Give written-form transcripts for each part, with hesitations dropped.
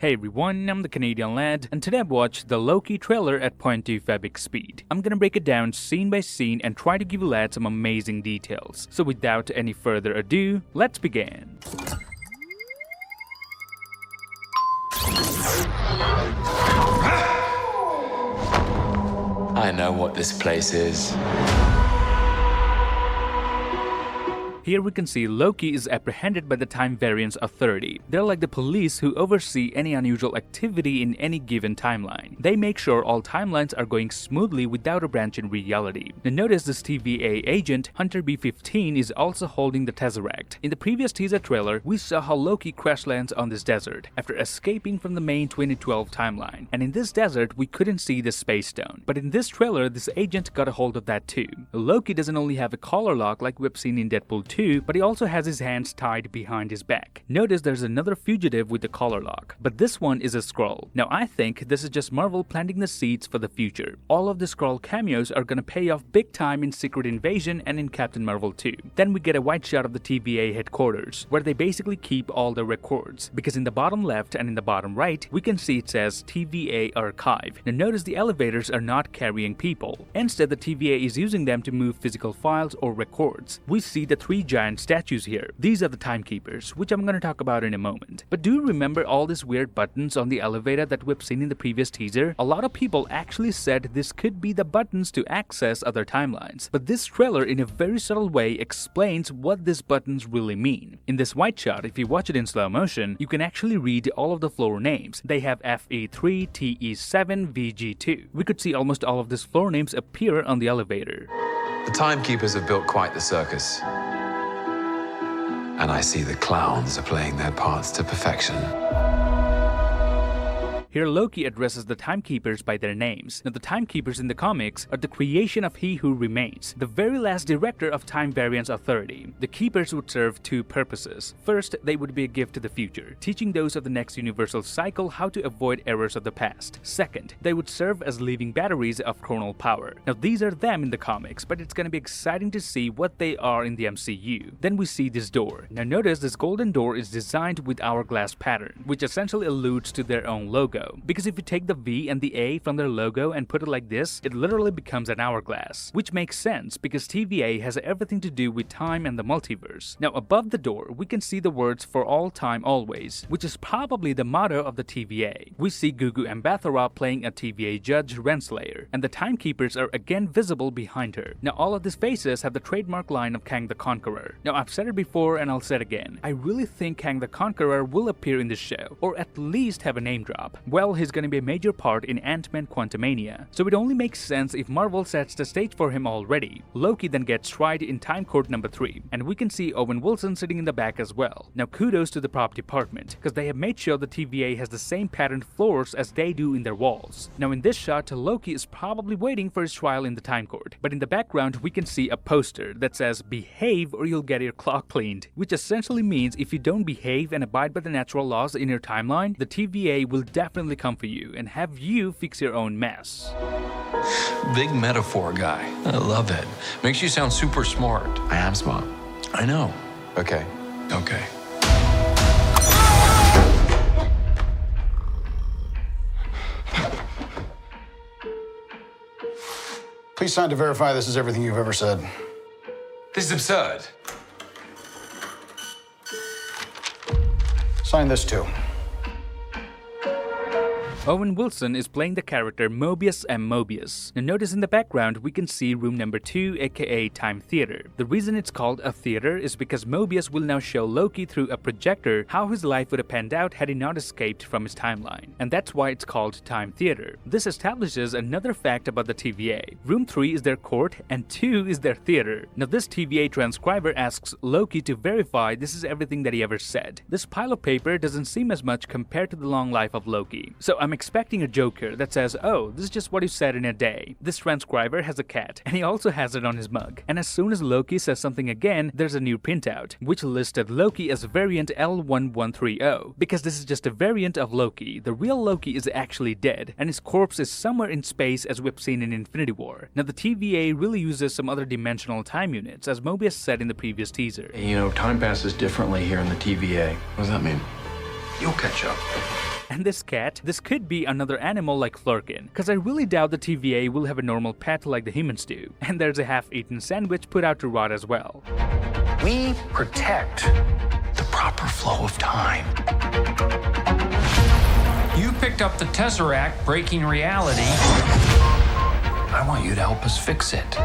Hey everyone, I'm the Canadian lad, and today I've watched the Loki trailer at 0.2 fabric speed. I'm gonna break it down scene by scene and try to give you lads some amazing details. So without any further ado, let's begin. I know what this place is. Here we can see Loki is apprehended by the Time Variance Authority. They're like the police who oversee any unusual activity in any given timeline. They make sure all timelines are going smoothly without a branch in reality. Now notice this TVA agent, Hunter B-15, is also holding the Tesseract. In the previous teaser trailer, we saw how Loki crash lands on this desert after escaping from the main 2012 timeline. And in this desert, we couldn't see the Space Stone. But in this trailer, this agent got a hold of that too. Loki doesn't only have a collar lock like we've seen in Deadpool 2, but he also has his hands tied behind his back. Notice there's another fugitive with the collar lock, but this one is a Skrull. Now I think this is just Marvel planting the seeds for the future. All of the Skrull cameos are gonna pay off big time in Secret Invasion and in Captain Marvel 2. Then we get a wide shot of the TVA headquarters, where they basically keep all the records, because in the bottom left and in the bottom right, we can see it says TVA Archive. Now notice the elevators are not carrying people. Instead, the TVA is using them to move physical files or records. We see the three giant statues here. These are the timekeepers, which I'm gonna talk about in a moment. But do you remember all these weird buttons on the elevator that we've seen in the previous teaser? A lot of people actually said this could be the buttons to access other timelines. But this trailer in a very subtle way explains what these buttons really mean. In this wide shot, if you watch it in slow motion, you can actually read all of the floor names. They have FE3, TE7, VG2. We could see almost all of these floor names appear on the elevator. The timekeepers have built quite the circus. And I see the clowns are playing their parts to perfection. Here Loki addresses the Timekeepers by their names. Now the Timekeepers in the comics are the creation of He Who Remains, the very last director of Time Variance Authority. The Keepers would serve two purposes. First, they would be a gift to the future, teaching those of the next universal cycle how to avoid errors of the past. Second, they would serve as living batteries of chronal power. Now these are them in the comics, but it's gonna be exciting to see what they are in the MCU. Then we see this door. Now notice this golden door is designed with hourglass pattern, which essentially alludes to their own logo. Because if you take the V and the A from their logo and put it like this, it literally becomes an hourglass. Which makes sense because TVA has everything to do with time and the multiverse. Now above the door, we can see the words "for all time always," which is probably the motto of the TVA. We see Gugu Mbatha-Raw playing a TVA judge, Renslayer, and the Timekeepers are again visible behind her. Now all of these faces have the trademark line of Kang the Conqueror. Now I've said it before and I'll say it again. I really think Kang the Conqueror will appear in the show, or at least have a name drop. Well, he's gonna be a major part in Ant-Man Quantumania, so it only makes sense if Marvel sets the stage for him already. Loki then gets tried in Time Court number 3, and we can see Owen Wilson sitting in the back as well. Now kudos to the prop department, because they have made sure the TVA has the same patterned floors as they do in their walls. Now in this shot, Loki is probably waiting for his trial in the Time Court, but in the background we can see a poster that says "Behave or you'll get your clock cleaned," which essentially means if you don't behave and abide by the natural laws in your timeline, the TVA will definitely come for you and have you fix your own mess. Big metaphor guy. I love it. Makes you sound super smart. I am smart. I know. Okay. Okay. Please sign to verify this is everything you've ever said. This is absurd. Sign this too. Owen Wilson is playing the character Mobius M. Mobius. Now notice in the background we can see room number 2, aka Time Theater. The reason it's called a theater is because Mobius will now show Loki through a projector how his life would have panned out had he not escaped from his timeline. And that's why it's called Time Theater. This establishes another fact about the TVA. Room 3 is their court and 2 is their theater. Now this TVA transcriber asks Loki to verify this is everything that he ever said. This pile of paper doesn't seem as much compared to the long life of Loki. So I'm expecting a joker that says, "Oh, this is just what you said in a day." This transcriber has a cat, and he also has it on his mug. And as soon as Loki says something again, there's a new printout, which listed Loki as variant L1130, because this is just a variant of Loki. The real Loki is actually dead, and his corpse is somewhere in space as we've seen in Infinity War. Now the TVA really uses some other dimensional time units, as Mobius said in the previous teaser. You know, time passes differently here in the TVA. What does that mean? You'll catch up. And this cat, this could be another animal like Flurkin, cause I really doubt the TVA will have a normal pet like the humans do. And there's a half-eaten sandwich put out to rot as well. We protect the proper flow of time. You picked up the Tesseract breaking reality. I want you to help us fix it.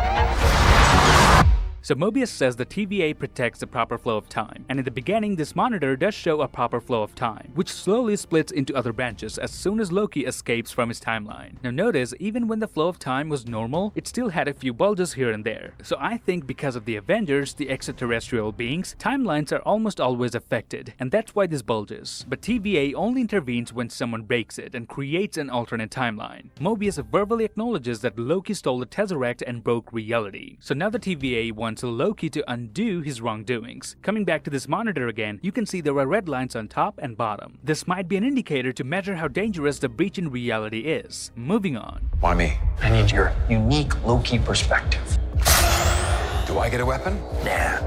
So Mobius says the TVA protects the proper flow of time, and in the beginning this monitor does show a proper flow of time, which slowly splits into other branches as soon as Loki escapes from his timeline. Now notice, even when the flow of time was normal, it still had a few bulges here and there. So I think because of the Avengers, the extraterrestrial beings, timelines are almost always affected, and that's why this bulges. But TVA only intervenes when someone breaks it and creates an alternate timeline. Mobius verbally acknowledges that Loki stole the Tesseract and broke reality. So now the TVA wants Loki to undo his wrongdoings. Coming back to this monitor again, you can see there are red lines on top and bottom. This might be an indicator to measure how dangerous the breach in reality is. Moving on. Why me? I need your unique Loki perspective. Do I get a weapon? Nah.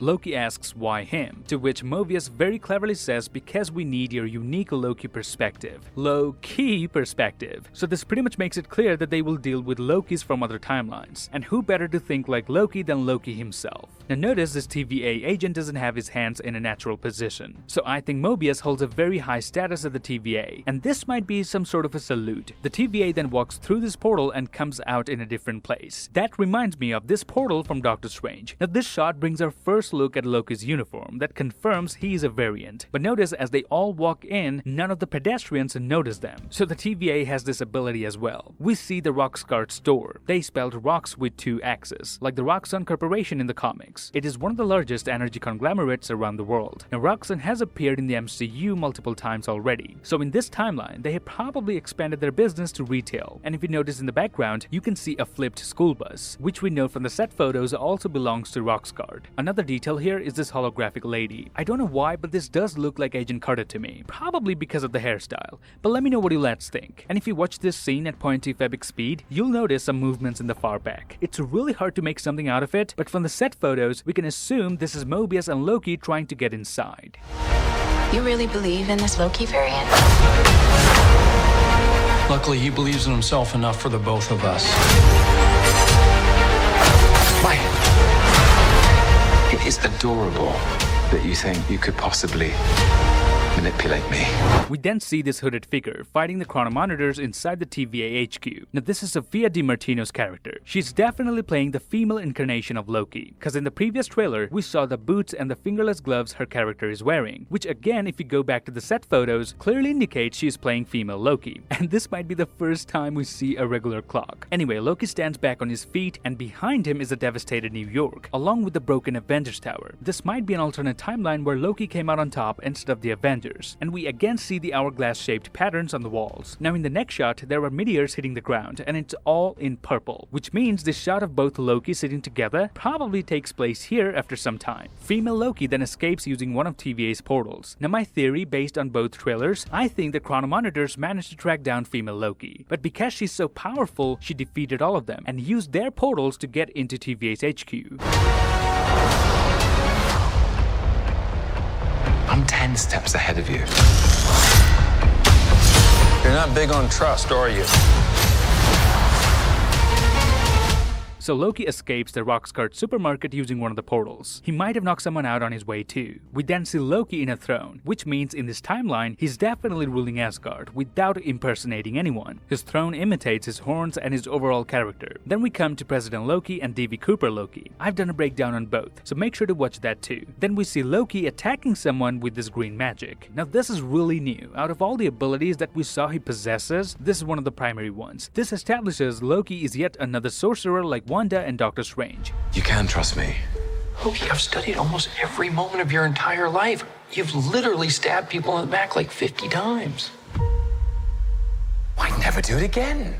Loki asks why him, to which Mobius very cleverly says because we need your unique Loki perspective. Low-key perspective. So this pretty much makes it clear that they will deal with Lokis from other timelines. And who better to think like Loki than Loki himself? Now notice this TVA agent doesn't have his hands in a natural position. So I think Mobius holds a very high status at the TVA, and this might be some sort of a salute. The TVA then walks through this portal and comes out in a different place. That reminds me of this portal from Doctor Strange. Now this shot brings our first look at Loki's uniform that confirms he is a variant. But notice as they all walk in, none of the pedestrians notice them. So the TVA has this ability as well. We see the Roxxcart store. They spelled rocks with 2 X's, like the Roxxon Corporation in the comics. It is one of the largest energy conglomerates around the world. Now Roxxon has appeared in the MCU multiple times already. So in this timeline, they have probably expanded their business to retail. And if you notice in the background, you can see a flipped school bus, which we know from the set photos also belongs to Roxxcart. Another detail here is this holographic lady. I don't know why, but this does look like Agent Carter to me. Probably because of the hairstyle. But let me know what you lads think. And if you watch this scene at 0.2 epic speed, you'll notice some movements in the far back. It's really hard to make something out of it, but from the set photos, we can assume this is Mobius and Loki trying to get inside. You really believe in this Loki variant? Luckily, he believes in himself enough for the both of us. Why? It is adorable that you think you could possibly manipulate me. We then see this hooded figure fighting the chronomonitors inside the TVA HQ. Now this is Sophia DiMartino's character. She's definitely playing the female incarnation of Loki, cause in the previous trailer, we saw the boots and the fingerless gloves her character is wearing, which again, if you go back to the set photos, clearly indicates she is playing female Loki. And this might be the first time we see a regular clock. Anyway, Loki stands back on his feet, and behind him is a devastated New York, along with the broken Avengers Tower. This might be an alternate timeline where Loki came out on top instead of the Avengers. And we again see the hourglass-shaped patterns on the walls. Now in the next shot, there are meteors hitting the ground, and it's all in purple, which means this shot of both Loki sitting together probably takes place here after some time. Female Loki then escapes using one of TVA's portals. Now my theory, based on both trailers, I think the chronomonitors managed to track down female Loki. But because she's so powerful, she defeated all of them, and used their portals to get into TVA's HQ. I'm 10 steps ahead of you. You're not big on trust, are you? So Loki escapes the Roxxcart supermarket using one of the portals. He might have knocked someone out on his way too. We then see Loki in a throne, which means in this timeline, he's definitely ruling Asgard without impersonating anyone. His throne imitates his horns and his overall character. Then we come to President Loki and D.B. Cooper Loki. I've done a breakdown on both, so make sure to watch that too. Then we see Loki attacking someone with this green magic. Now this is really new. Out of all the abilities that we saw he possesses, this is one of the primary ones. This establishes Loki is yet another sorcerer like Wanda and Doctor Strange. You can trust me. Loki, I've studied almost every moment of your entire life. You've literally stabbed people in the back like 50 times. Why never do it again?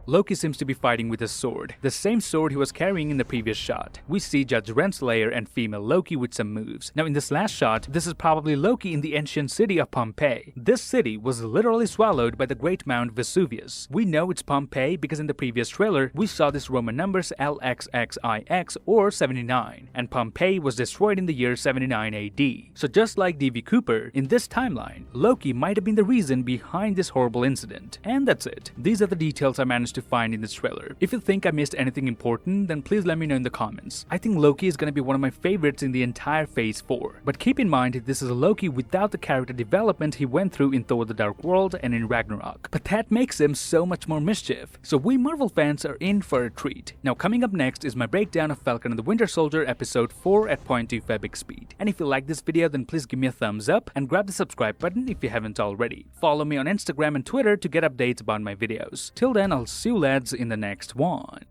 Loki seems to be fighting with a sword, the same sword he was carrying in the previous shot. We see Judge Renslayer and female Loki with some moves. Now in this last shot, this is probably Loki in the ancient city of Pompeii. This city was literally swallowed by the great Mount Vesuvius. We know it's Pompeii because in the previous trailer, we saw this Roman numbers LXXIX or 79, and Pompeii was destroyed in the year 79 AD. So just like D.B. Cooper, in this timeline, Loki might have been the reason behind this horrible incident. And that's it. These are the details I managed to find in this trailer. If you think I missed anything important, then please let me know in the comments. I think Loki is gonna be one of my favorites in the entire Phase 4. But keep in mind, this is a Loki without the character development he went through in Thor: The Dark World and in Ragnarok. But that makes him so much more mischief. So we Marvel fans are in for a treat. Now coming up next is my breakdown of Falcon and the Winter Soldier episode 4 at 0.25 big speed. And if you like this video, then please give me a thumbs up and grab the subscribe button if you haven't already. Follow me on Instagram and Twitter to get updates about my videos. Till then, I'll see you lads in the next one.